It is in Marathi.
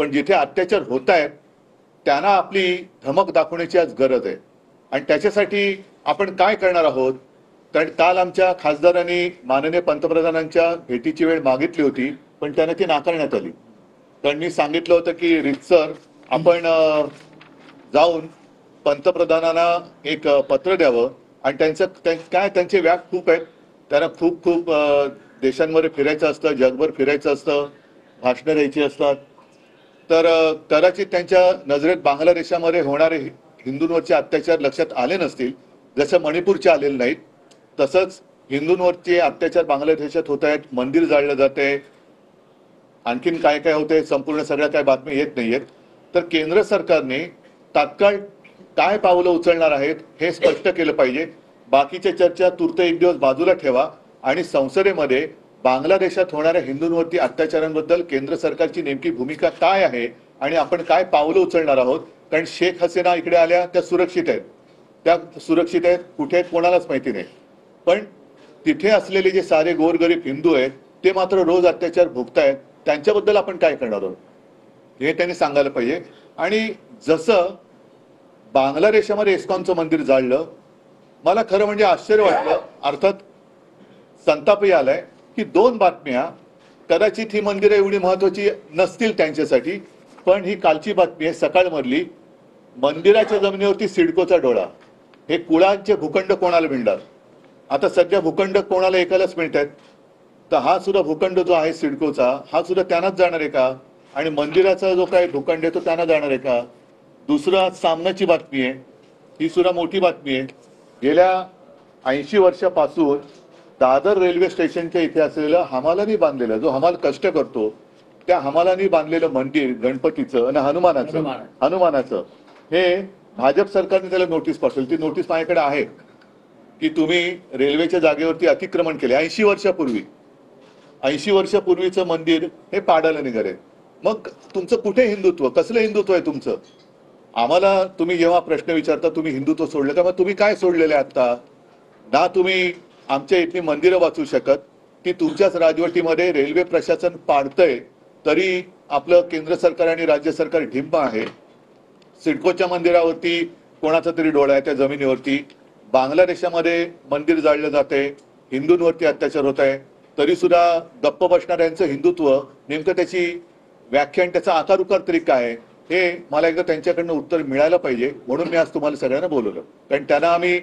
पण जिथे अत्याचार होत आहेत त्यांना आपली धमक दाखवण्याची आज गरज आहे आणि त्याच्यासाठी आपण काय करणार आहोत. कारण काल आमच्या खासदारांनी माननीय पंतप्रधानांच्या भेटीची वेळ मागितली होती पण त्यांना ती नाकारण्यात आली. त्यांनी सांगितलं होतं की रितसर आपण जाऊन पंतप्रधानांना एक पत्र द्यावं आणि त्यांचे व्याप खूप आहेत. त्यांना खूप खूप देशांमध्ये फिरायचं असतं, जगभर फिरायचं असतं, भाषणं द्यायची असतात. तर कदाचित त्यांच्या नजरेत बांगलादेशामध्ये होणारे हिंदूंवरचे अत्याचार लक्षात आले नसतील, जसं मणिपूरचे आलेले नाहीत. तसंच हिंदूंवरचे अत्याचार बांगलादेशात होत आहेत, मंदिर जाळलं जाते, आणखीन काय काय होते, संपूर्ण सगळ्या काय बातम्या येत नाहीयेत. तर केंद्र सरकारने तात्काळ काय पावलं उचलणार आहेत हे स्पष्ट केलं पाहिजे. बाकीच्या चर्चा तूर्त एक दिवस बाजूला ठेवा आणि संसदेमध्ये बांगलादेशात होणाऱ्या हिंदूंवरती अत्याचारांबद्दल केंद्र सरकारची नेमकी भूमिका काय आहे आणि आपण काय पावलं उचलणार आहोत. कारण शेख हसीना इकडे आल्या, त्या सुरक्षित आहेत, कुठे आहेत कोणालाच माहिती नाही. पण तिथे असलेले जे सारे गोरगरीब हिंदू आहेत ते मात्र रोज अत्याचार भोगतायत. त्यांच्याबद्दल आपण काय करणार आहोत हे त्यांनी सांगायला पाहिजे. आणि जसं बांगलादेशामध्ये इस्कॉनचं मंदिर जाळलं, मला खरं म्हणजे आश्चर्य वाटलं, अर्थात संतापही आलाय की 2 बातम्या, कदाचित ही मंदिरं एवढी महत्वाची नसतील त्यांच्यासाठी, पण ही कालची बातमी आहे सकाळमधली. मंदिराच्या जमिनीवरती सिडकोचा डोळा. हे कुळांचे भूखंड कोणाला मिळणार. आता सध्या भूखंड कोणाला एकालाच मिळत आहेत, तर हा सुद्धा भूखंड जो आहे सिडकोचा, हा सुद्धा त्यांनाच जाणार आहे का. आणि मंदिराचा जो काही भूखंड आहे तो त्यांना जाणार आहे का. दुसरा सामनाची बातमी आहे, ही सुद्धा मोठी बातमी आहे. गेल्या 80 वर्षापासून दादर रेल्वे स्टेशनच्या इथे असलेलं हमालानी बांधलेलं, जो हमाल कष्ट करतो त्या हमालानी बांधलेलं मंदिर गणपतीचं आणि हनुमानाचं हे भाजप सरकारने त्याला नोटीस पाठवली. ती नोटीस माझ्याकडे आहे की तुम्ही रेल्वेच्या जागेवरती अतिक्रमण केले 80 वर्षापूर्वीचं मंदिर हे पाडायला निघाले. मग तुमचं कुठे हिंदुत्व, कसलं हिंदुत्व आहे तुमचं. आम्हाला तुम्ही जेव्हा प्रश्न विचारता तुम्ही हिंदुत्व सोडलं का, मग तुम्ही काय सोडलेलं आहे आता. ना तुम्ही आमच्या इथली मंदिरं वाचू शकत, की तुमच्याच राजवटीमध्ये रेल्वे प्रशासन पाडतंय तरी आपलं केंद्र सरकार आणि राज्य सरकार ढिंब आहे. सिडकोच्या मंदिरावरती कोणाचा तरी डोळा आहे, त्या जमिनीवरती. बांगलादेशामध्ये मंदिर जाळलं जाते, हिंदूंवरती अत्याचार होत आहे, तरी सुद्धा गप्प बसणाऱ्यांचं हिंदुत्व नेमकं त्याची व्याख्या आणि त्याचा आकार उकार तरी काय हे मला एकदा त्यांच्याकडनं उत्तर मिळायला पाहिजे. म्हणून मी आज तुम्हाला सगळ्यांना बोलवलं. कारण त्यांना आम्ही